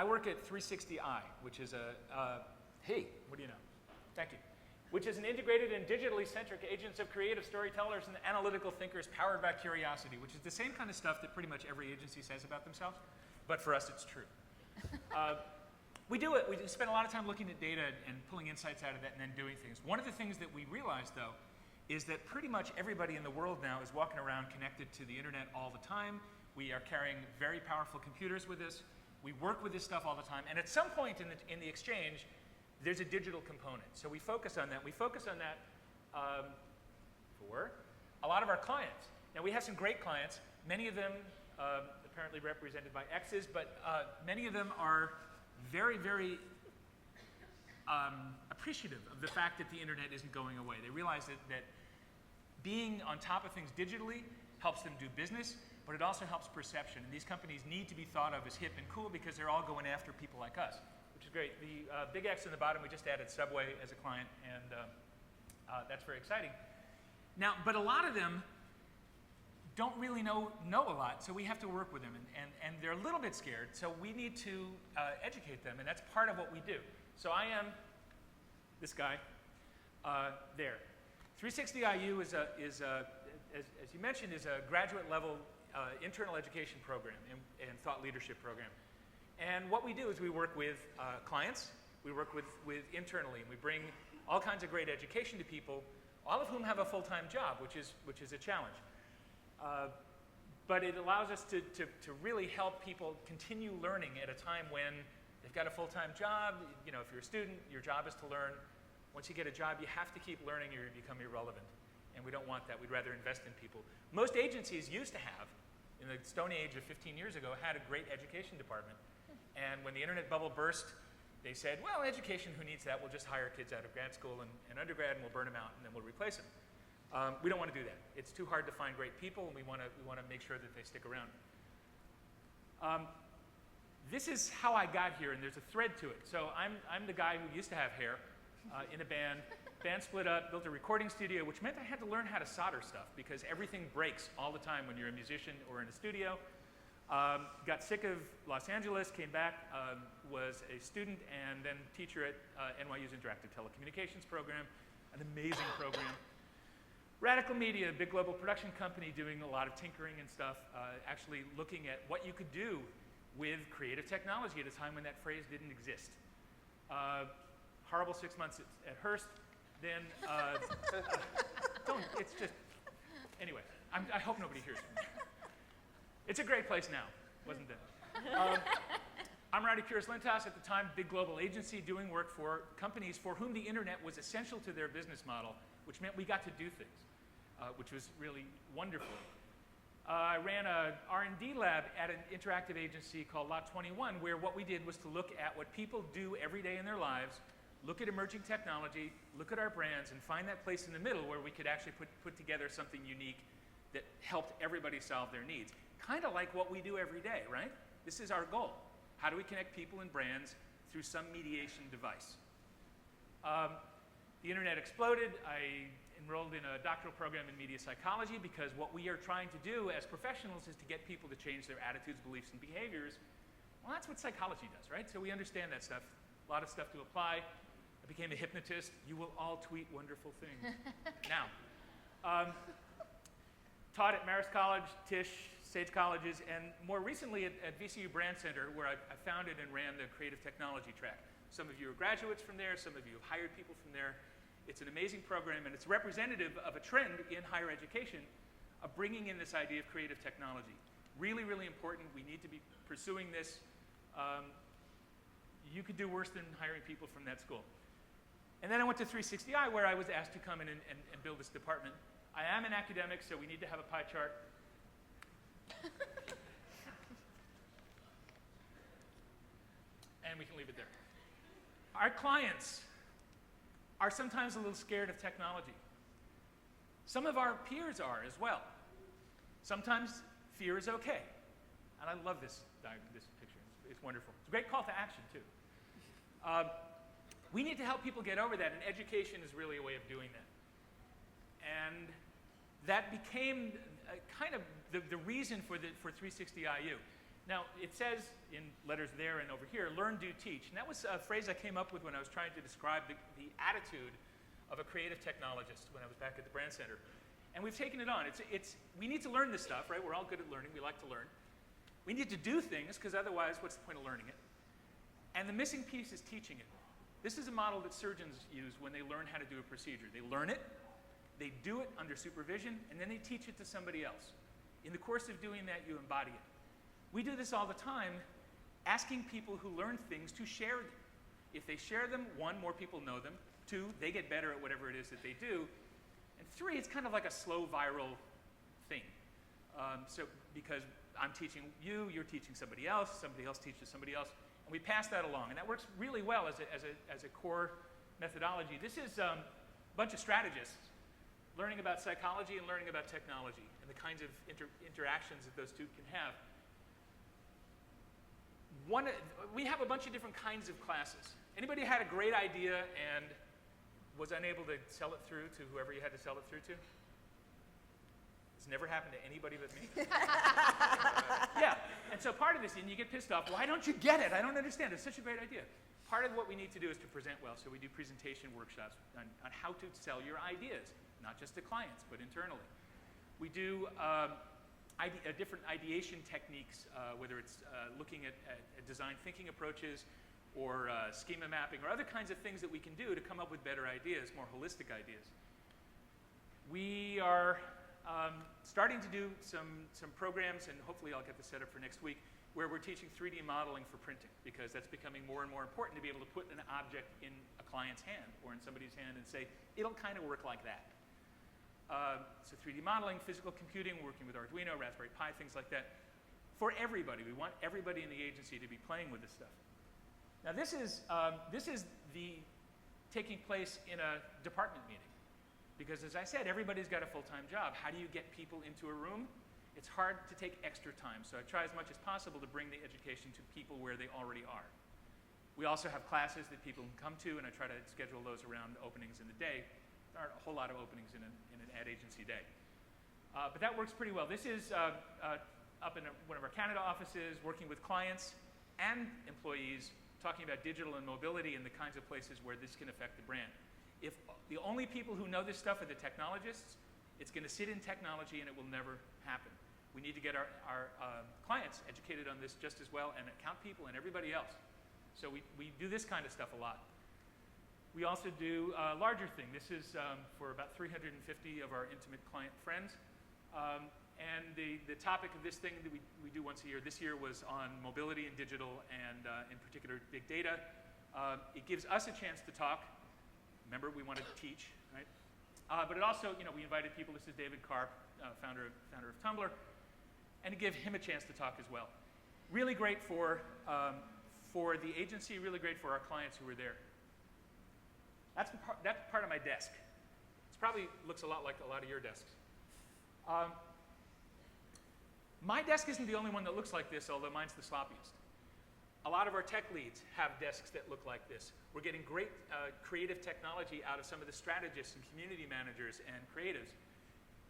I work at 360i, which is hey, what do you know? Thank you. Which is an integrated and digitally centric agents of creative storytellers and analytical thinkers powered by curiosity, which is the same kind of stuff that pretty much every agency says about themselves, but for us it's true. We do it. We spend a lot of time looking at data and pulling insights out of that and then doing things. One of the things that we realized, though, is that pretty much everybody in the world now is walking around connected to the internet all the time. We are carrying very powerful computers with us. We work with this stuff all the time. And at some point in the exchange, there's a digital component. So we focus on that. We focus on that for a lot of our clients. Now, we have some great clients. Many of them apparently represented by X's, but many of them are very, very appreciative of the fact that the internet isn't going away. They realize that being on top of things digitally helps them do business, but it also helps perception. And these companies need to be thought of as hip and cool because they're all going after people like us, which is great. The big X in the bottom, we just added Subway as a client, and that's very exciting. Now, but a lot of them don't really know a lot, so we have to work with them, and they're a little bit scared, so we need to educate them, and that's part of what we do. So I am this guy there. 360IU is as you mentioned, is a graduate level internal education program and thought leadership program. And what we do is we work with clients, we work with internally, and we bring all kinds of great education to people, all of whom have a full-time job, which is a challenge. But it allows us to really help people continue learning at a time when they've got a full-time job. You know, if you're a student, your job is to learn. Once you get a job, you have to keep learning or you become irrelevant. And we don't want that. We'd rather invest in people. Most agencies used to have, in the Stone Age of 15 years ago, had a great education department. And when the internet bubble burst, they said, well, education, who needs that? We'll just hire kids out of grad school and undergrad, and we'll burn them out, and then we'll replace them. We don't want to do that. It's too hard to find great people, and we want to make sure that they stick around. This is how I got here, and there's a thread to it. So I'm the guy who used to have hair in a band. Band split up, built a recording studio, which meant I had to learn how to solder stuff because everything breaks all the time when you're a musician or in a studio. Got sick of Los Angeles, came back, was a student and then teacher at NYU's Interactive Telecommunications program, an amazing program. Radical Media, a big global production company doing a lot of tinkering and stuff, actually looking at what you could do with creative technology at a time when that phrase didn't exist. Horrible 6 months at Hearst, then, it's just, anyway, I hope nobody hears from me. It's a great place now, wasn't it? I'm Rowdy Puris-Lintas, at the time, big global agency doing work for companies for whom the internet was essential to their business model, which meant we got to do things, which was really wonderful. I ran a R&D lab at an interactive agency called Lot 21, where what we did was to look at what people do every day in their lives, look at emerging technology, look at our brands, and find that place in the middle where we could actually put together something unique that helped everybody solve their needs. Kind of like what we do every day, right? This is our goal. How do we connect people and brands through some mediation device? The internet exploded. I enrolled in a doctoral program in media psychology because what we are trying to do as professionals is to get people to change their attitudes, beliefs, and behaviors. Well, that's what psychology does, right? So we understand that stuff. A lot of stuff to apply. I became a hypnotist. You will all tweet wonderful things. Now, taught at Marist College, Tisch, Sage Colleges, and more recently at VCU Brand Center, where I founded and ran the creative technology track. Some of you are graduates from there. Some of you have hired people from there. It's an amazing program, and it's representative of a trend in higher education of bringing in this idea of creative technology. Really, really important. We need to be pursuing this. You could do worse than hiring people from that school. And then I went to 360i, where I was asked to come in and build this department. I am an academic, so we need to have a pie chart. And we can leave it there. Our clients are sometimes a little scared of technology. Some of our peers are as well. Sometimes fear is okay. And I love this picture. It's wonderful. It's a great call to action, too. We need to help people get over that, and education is really a way of doing that. And that became kind of the reason for 360IU. Now, it says in letters there and over here, learn, do, teach. And that was a phrase I came up with when I was trying to describe the attitude of a creative technologist when I was back at the Brand Center. And we've taken it on. We need to learn this stuff, right? We're all good at learning. We like to learn. We need to do things, because otherwise, what's the point of learning it? And the missing piece is teaching it. This is a model that surgeons use when they learn how to do a procedure. They learn it, they do it under supervision, and then they teach it to somebody else. In the course of doing that, you embody it. We do this all the time, asking people who learn things to share them. If they share them, one, more people know them. Two, they get better at whatever it is that they do. And three, it's kind of like a slow viral thing. Because I'm teaching you, you're teaching somebody else teaches somebody else, and we pass that along. And that works really well as a core methodology. This is a bunch of strategists learning about psychology and learning about technology and the kinds of interactions that those two can have. We have a bunch of different kinds of classes. Anybody had a great idea and was unable to sell it through to whoever you had to sell it through to? It's never happened to anybody but me. Yeah, and so part of this, and you get pissed off, why don't you get it? I don't understand, it's such a great idea. Part of what we need to do is to present well, so we do presentation workshops on how to sell your ideas, not just to clients, but internally. We do different ideation techniques, whether it's looking at design thinking approaches or schema mapping or other kinds of things that we can do to come up with better ideas, more holistic ideas. We are starting to do some programs, and hopefully I'll get this set up for next week, where we're teaching 3D modeling for printing, because that's becoming more and more important to be able to put an object in a client's hand or in somebody's hand and say, it'll kind of work like that. So 3D modeling, physical computing, working with Arduino, Raspberry Pi, things like that. For everybody, we want everybody in the agency to be playing with this stuff. Now this is taking place in a department meeting. Because as I said, everybody's got a full-time job. How do you get people into a room? It's hard to take extra time, so I try as much as possible to bring the education to people where they already are. We also have classes that people can come to, and I try to schedule those around openings in the day. There aren't a whole lot of openings in an ad agency day. But that works pretty well. This is up in one of our Canada offices, working with clients and employees, talking about digital and mobility and the kinds of places where this can affect the brand. If the only people who know this stuff are the technologists, it's going to sit in technology and it will never happen. We need to get our clients educated on this just as well, and account people and everybody else. So we do this kind of stuff a lot. We also do a larger thing. This is for about 350 of our intimate client friends. And the topic of this thing that we do once a year, this year was on mobility and digital, and in particular big data. It gives us a chance to talk. Remember, we wanted to teach, right? But it also, we invited people. This is David Karp, founder of Tumblr, and to give him a chance to talk as well. Really great for the agency, really great for our clients who were there. That's part of my desk. It probably looks a lot like a lot of your desks. My desk isn't the only one that looks like this, although mine's the sloppiest. A lot of our tech leads have desks that look like this. We're getting great creative technology out of some of the strategists and community managers and creatives.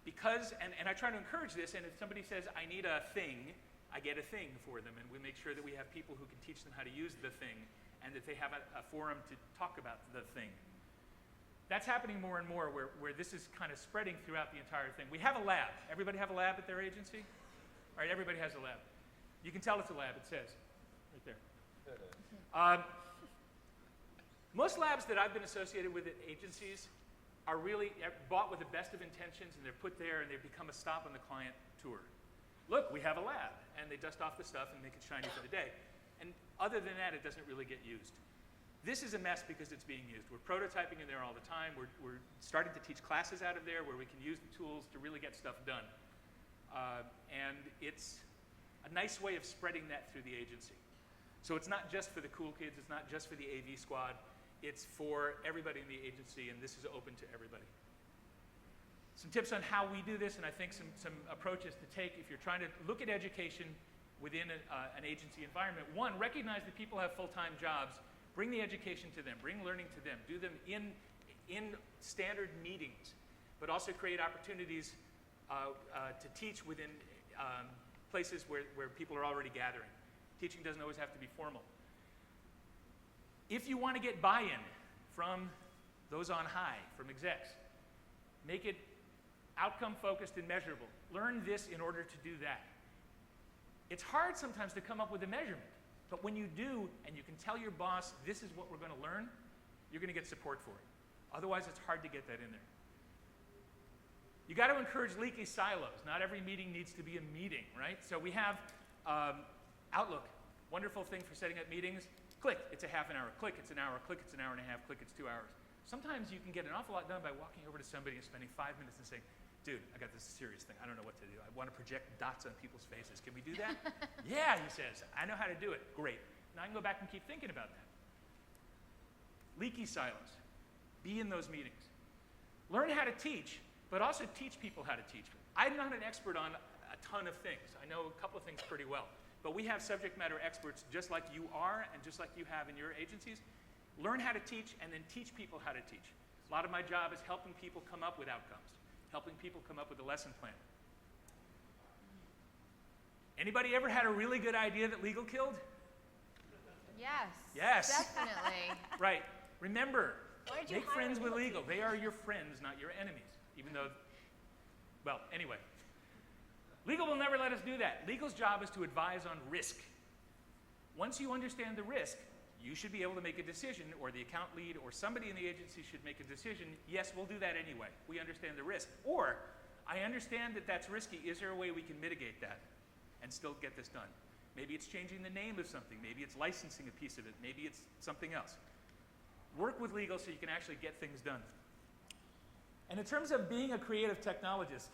Because, and I try to encourage this, and if somebody says, I need a thing, I get a thing for them, and we make sure that we have people who can teach them how to use the thing, and that they have a forum to talk about the thing. That's happening more and more, where this is kind of spreading throughout the entire thing. We have a lab. Everybody have a lab at their agency? All right, everybody has a lab. You can tell it's a lab, it says, right there. Most labs that I've been associated with at agencies are really bought with the best of intentions, and they're put there, and they become a stop on the client tour. Look, we have a lab, and they dust off the stuff and make it shiny for the day. And other than that, it doesn't really get used. This is a mess because it's being used. We're prototyping in there all the time. We're starting to teach classes out of there where we can use the tools to really get stuff done. And it's a nice way of spreading that through the agency. So it's not just for the cool kids, it's not just for the AV squad, it's for everybody in the agency, and this is open to everybody. Some tips on how we do this, and I think some approaches to take if you're trying to look at education within an agency environment. One, recognize that people have full-time jobs. Bring the education to them, bring learning to them. Do them in standard meetings, but also create opportunities to teach within places where people are already gathering. Teaching doesn't always have to be formal. If you want to get buy-in from those on high, from execs, make it outcome-focused and measurable. Learn this in order to do that. It's hard sometimes to come up with a measurement, but when you do, and you can tell your boss, this is what we're going to learn, you're going to get support for it. Otherwise, it's hard to get that in there. You got to encourage leaky silos. Not every meeting needs to be a meeting, right? So we have Outlook, wonderful thing for setting up meetings. Click, it's a half an hour. Click, it's an hour. Click, it's an hour and a half. Click, it's 2 hours. Sometimes you can get an awful lot done by walking over to somebody and spending 5 minutes and saying, dude, I got this serious thing. I don't know what to do. I want to project dots on people's faces. Can we do that? Yeah, he says. I know how to do it. Great. Now I can go back and keep thinking about that. Leaky silos. Be in those meetings. Learn how to teach, but also teach people how to teach. I'm not an expert on a ton of things. I know a couple of things pretty well. But we have subject matter experts just like you are and just like you have in your agencies. Learn how to teach and then teach people how to teach. A lot of my job is helping people come up with outcomes, helping people come up with a lesson plan. Anybody ever had a really good idea that legal killed? Yes. Yes. Definitely. Right. Remember, make friends with legal. They are your friends, not your enemies. Even though, well, anyway. Legal will never let us do that. Legal's job is to advise on risk. Once you understand the risk, you should be able to make a decision, or the account lead or somebody in the agency should make a decision. Yes, we'll do that anyway. We understand the risk. Or, I understand that that's risky. Is there a way we can mitigate that and still get this done? Maybe it's changing the name of something. Maybe it's licensing a piece of it. Maybe it's something else. Work with legal so you can actually get things done. And in terms of being a creative technologist,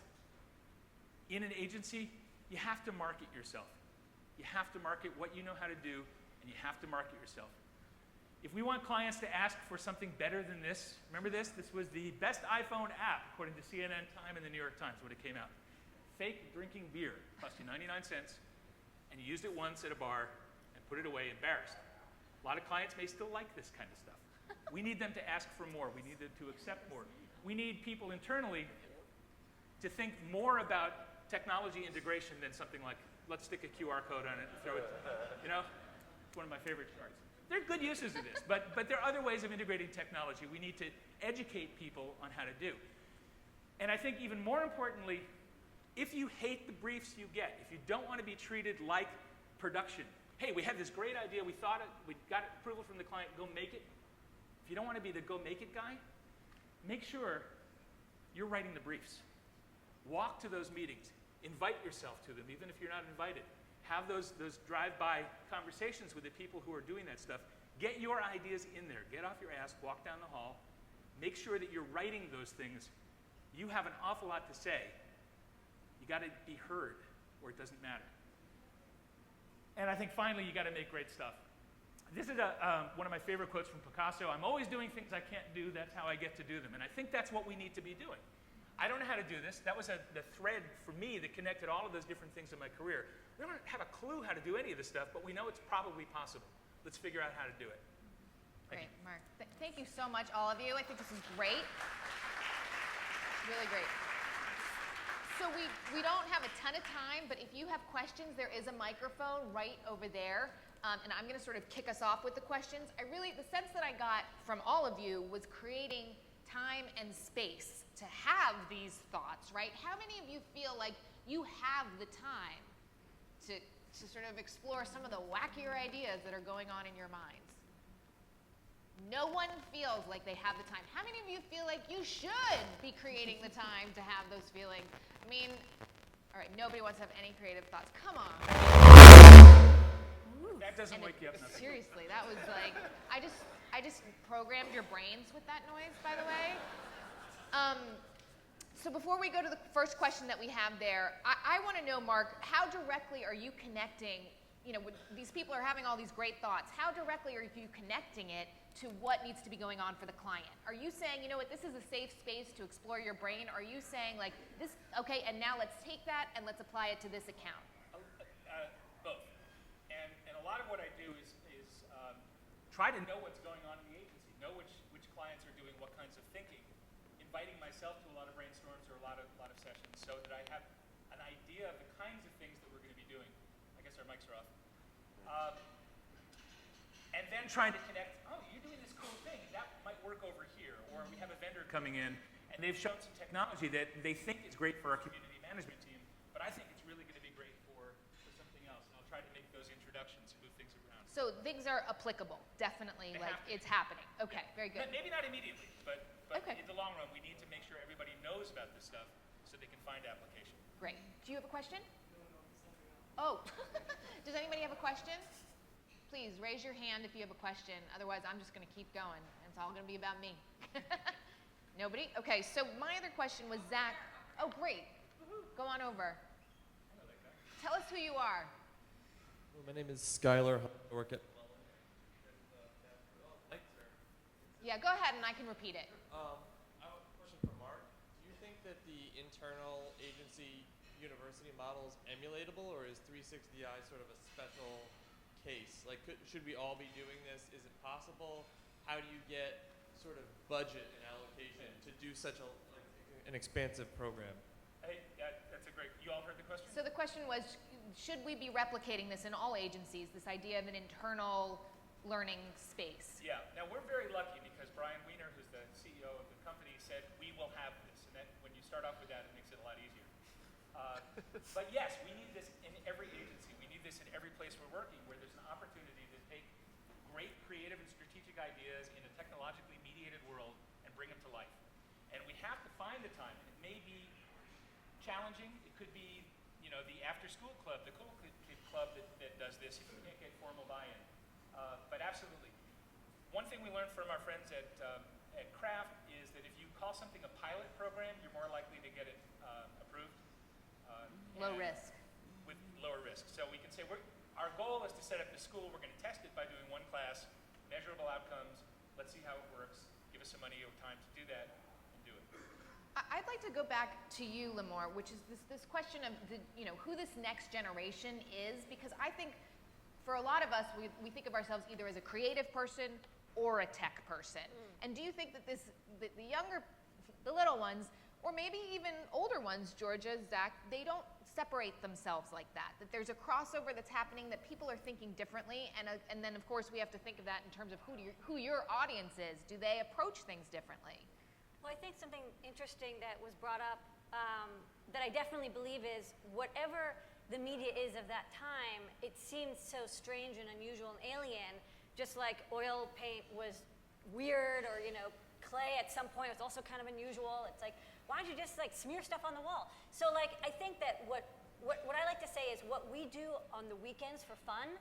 in an agency, you have to market yourself. You have to market what you know how to do, and you have to market yourself. If we want clients to ask for something better than this, remember this? This was the best iPhone app, according to CNN Time and the New York Times when it came out. Fake drinking beer, cost you 99 cents, and you used it once at a bar and put it away embarrassed. A lot of clients may still like this kind of stuff. We need them to ask for more. We need them to accept more. We need people internally to think more about technology integration than something like, let's stick a QR code on it and throw it, you know? It's one of my favorite charts. There are good uses of this, but there are other ways of integrating technology we need to educate people on how to do. And I think even more importantly, if you hate the briefs you get, if you don't want to be treated like production, hey, we had this great idea, we thought it, we got approval from the client, go make it. If you don't want to be the go make it guy, make sure you're writing the briefs. Walk to those meetings. Invite yourself to them, even if you're not invited. Have those drive-by conversations with the people who are doing that stuff. Get your ideas in there. Get off your ass, walk down the hall. Make sure that you're writing those things. You have an awful lot to say. You got to be heard, or it doesn't matter. And I think finally, you got to make great stuff. This is one of my favorite quotes from Picasso. I'm always doing things I can't do. That's how I get to do them. And I think that's what we need to be doing. I don't know how to do this. That was the thread for me that connected all of those different things in my career. We don't have a clue how to do any of this stuff, but we know it's probably possible. Let's figure out how to do it. Great, Mark. Thank you so much, all of you. I think this is great. Really great. So we don't have a ton of time, but if you have questions, there is a microphone right over there. And I'm going to sort of kick us off with the questions. The sense that I got from all of you was creating time and space to have these thoughts, right? How many of you feel like you have the time to sort of explore some of the wackier ideas that are going on in your minds? No one feels like they have the time. How many of you feel like you should be creating the time to have those feelings? I mean, all right, nobody wants to have any creative thoughts. Come on. That doesn't wake you up. Seriously, that was like, I just programmed your brains with that noise, by the way. So before we go to the first question that we have there, I want to know, Mark, how directly are you connecting, when these people are having all these great thoughts, how directly are you connecting it to what needs to be going on for the client? Are you saying, you know what, this is a safe space to explore your brain? Are you saying like, this, okay, and now let's take that and let's apply it to this account? Both. And a lot of what I do is try to know what's going on in the agency, know which clients are doing what kinds of thinking, inviting myself to a lot of brainstorms or a lot of sessions so that I have an idea of the kinds of things that we're going to be doing. guess our mics are off. And then trying to connect, oh, you're doing this cool thing, that might work over here. Or we have a vendor coming in, and they've shown some technology that they think is great for our community management team, but I think it's really going to be great for something else. And I'll try to make those introductions and move things around. So things are applicable, definitely, like it's happening. Okay, very good. Maybe not immediately, but Okay. in the long run, we need to make sure everybody knows about this stuff so they can find application. Great. Do you have a question? Oh, does anybody have a question? Please raise your hand if you have a question. Otherwise, I'm just going to keep going. And it's all going to be about me. Nobody? Okay, so my other question was Zach. Oh, great. Go on over. Tell us who you are. Well, my name is Skylar. I work at Yeah, go ahead and I can repeat it. I have a question for Mark. Do you think that the internal agency university model is emulatable, or is 360i sort of a special case? Like, should we all be doing this? Is it possible? How do you get sort of budget and allocation to do such an expansive program? Hey, that's a great, you all heard the question? So the question was, should we be replicating this in all agencies, this idea of an internal learning space? Yeah, now we're very lucky because Brian Wiener, who's the CEO of the company, said we will have this. And that, when you start off with that, it makes it a lot easier. But yes, we need this in every agency. We need this in every place we're working where there's an opportunity to take great creative and strategic ideas in a technologically mediated world and bring them to life. And we have to find the time. It may be challenging. It could be, you know, the after-school club, the cool kid club that does this if you can't get formal buy-in. But absolutely. One thing we learned from our friends at Craft is that if you call something a pilot program, you're more likely to get it approved. Low risk. With lower risk. So we can say our goal is to set up the school. We're going to test it by doing one class, measurable outcomes. Let's see how it works. Give us some money over time to do that and do it. I'd like to go back to you, Limor, which is this question of who this next generation is, because I think for a lot of us, we think of ourselves either as a creative person or a tech person. And do you think that the younger, the little ones, or maybe even older ones, Georgia, Zach, they don't separate themselves like that? That there's a crossover that's happening, that people are thinking differently, and then of course we have to think of that in terms of who your audience is. Do they approach things differently? Well, I think something interesting that was brought up that I definitely believe is whatever the media is of that time, it seemed so strange and unusual and alien, just like oil paint was weird, or clay at some point was also kind of unusual. It's like, why don't you just like smear stuff on the wall? So like, I think that what I like to say is what we do on the weekends for fun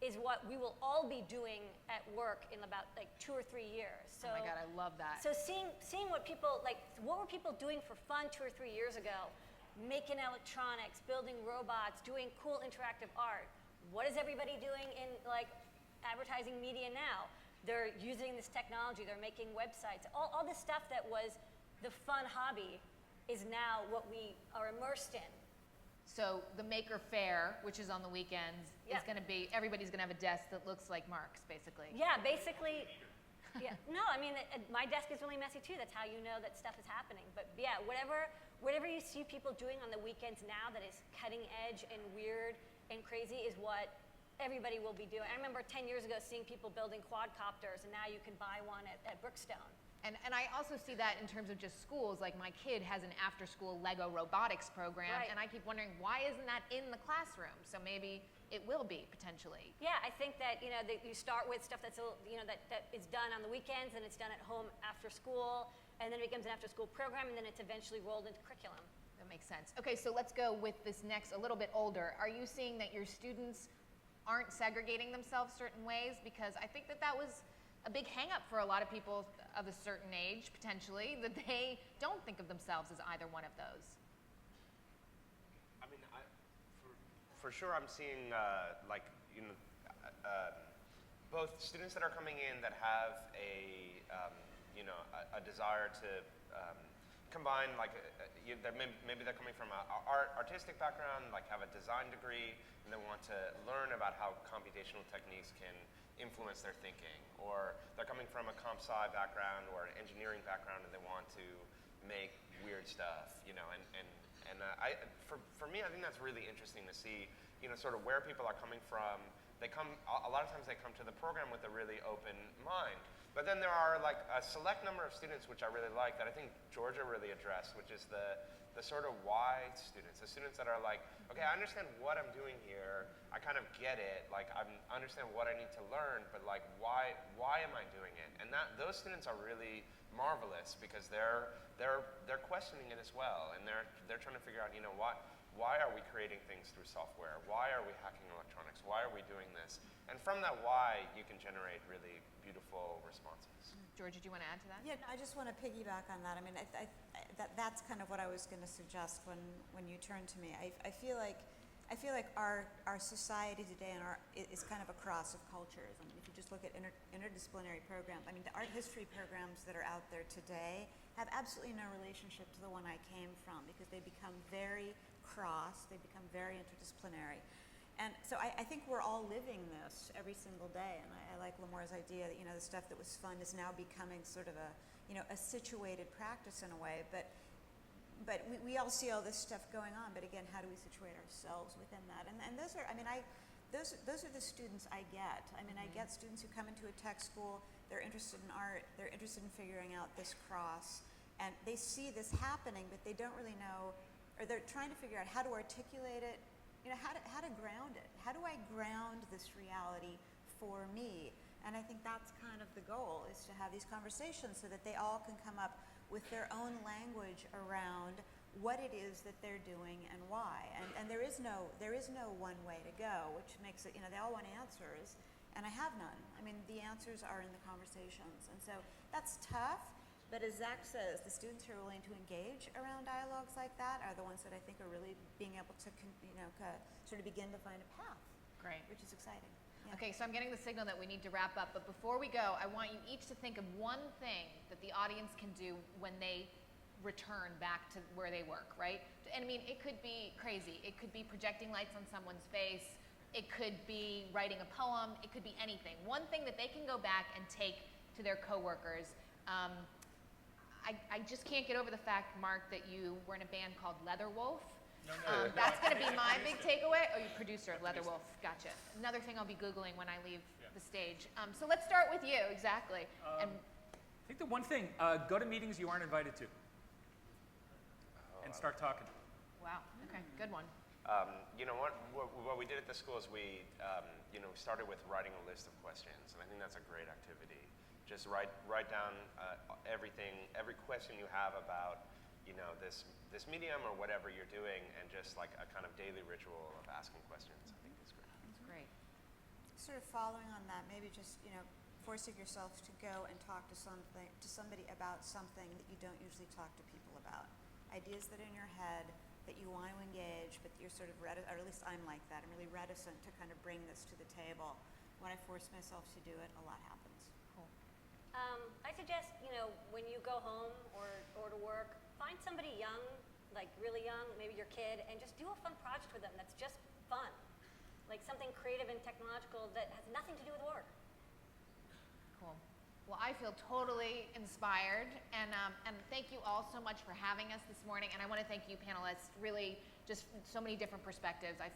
is what we will all be doing at work in about like 2 or 3 years. So, oh my God, I love that. So seeing what were people doing for fun 2 or 3 years ago? Making electronics, building robots, doing cool interactive art. What is everybody doing in like advertising media now? They're using this technology, they're making websites. All this stuff that was the fun hobby is now what we are immersed in. So the Maker Faire, which is on the weekends, is Yeah. going to be, everybody's going to have a desk that looks like Mark's, basically. Yeah, basically. Yeah. No, I mean, my desk is really messy too. That's how you know that stuff is happening. But yeah, whatever you see people doing on the weekends now that is cutting edge and weird and crazy is what everybody will be doing. I remember 10 years ago seeing people building quadcopters, and now you can buy one at Brookstone. And I also see that in terms of just schools. Like my kid has an after-school Lego robotics program, Right. and I keep wondering, why isn't that in the classroom? So maybe it will be, potentially. Yeah, I think that that you start with stuff that's that is done on the weekends, and it's done at home after school, and then it becomes an after-school program, and then it's eventually rolled into curriculum. That makes sense. Okay, so let's go with this next, a little bit older. Are you seeing that your students aren't segregating themselves certain ways? Because I think that was a big hang-up for a lot of people of a certain age, potentially, that they don't think of themselves as either one of those. I mean, for sure I'm seeing both students that are coming in that have a desire to combine, maybe they're coming from an artistic background, like have a design degree, and they want to learn about how computational techniques can influence their thinking, or they're coming from a comp sci background or an engineering background and they want to make weird stuff, for me, I think that's really interesting to see, sort of where people are coming from. They come, a lot of times they come to the program with a really open mind. But then there are like a select number of students which I really like that I think Georgia really addressed, which is the sort of why students, the students that are like, okay, I understand what I'm doing here, I kind of get it, like I understand what I need to learn, but like why am I doing it? And those students are really marvelous because they're questioning it as well, and they're trying to figure out, why are we creating things through software? Why are we hacking electronics? Why are we doing this? And from that why, you can generate really beautiful responses. Georgia, do you want to add to that? Yeah, I just want to piggyback on that. I mean, that's kind of what I was going to suggest when you turned to me. I feel like our society today is kind of a cross of cultures. I mean, if you just look at interdisciplinary programs, I mean, the art history programs that are out there today have absolutely no relationship to the one I came from because they become very cross, they become very interdisciplinary. And so I think we're all living this every single day, and I like Lamore's idea that, the stuff that was fun is now becoming sort of a situated practice in a way, but we all see all this stuff going on, but again, how do we situate ourselves within that? And those are, I mean, those are the students I get. I mean, I get students who come into a tech school, they're interested in art, they're interested in figuring out this cross, and they see this happening, but they don't really know, or they're trying to figure out how to articulate it, how to ground it. How do I ground this reality for me? And I think that's kind of the goal, is to have these conversations so that they all can come up with their own language around what it is that they're doing and why. And there is no one way to go, which makes it, they all want answers, and I have none. I mean, the answers are in the conversations. And so that's tough. But as Zach says, the students who are willing to engage around dialogues like that are the ones that I think are really being able to, sort of begin to find a path. Great. Which is exciting. Yeah. Okay, so I'm getting the signal that we need to wrap up, but before we go, I want you each to think of one thing that the audience can do when they return back to where they work, right? And I mean, it could be crazy. It could be projecting lights on someone's face. It could be writing a poem. It could be anything. One thing that they can go back and take to their coworkers. I just can't get over the fact, Mark, that you were in a band called Leatherwolf. No. That's going to be my big takeaway. Oh, you're producer of Leatherwolf. Gotcha. Another thing I'll be Googling when I leave the stage. So let's start with you, exactly. And I think the one thing, go to meetings you aren't invited to. And start talking. wow, okay, good one. What we did at the school is we started with writing a list of questions, and I think that's a great activity. Just write down every question you have about, this medium or whatever you're doing, and just like a kind of daily ritual of asking questions. I think is great. That's great. Sort of following on that, maybe just, forcing yourself to go and talk to somebody about something that you don't usually talk to people about. Ideas that are in your head that you want to engage, but you're sort of reticent, or at least I'm like that. I'm really reticent to kind of bring this to the table. When I force myself to do it, a lot happens. Cool. I suggest, when you go home or to work, find somebody young, like really young, maybe your kid, and just do a fun project with them that's just fun. Like something creative and technological that has nothing to do with work. Cool. Well, I feel totally inspired, and thank you all so much for having us this morning. And I want to thank you, panelists. Really, just so many different perspectives. I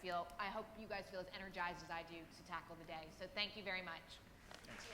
hope you guys feel as energized as I do to tackle the day. So thank you very much. Thanks.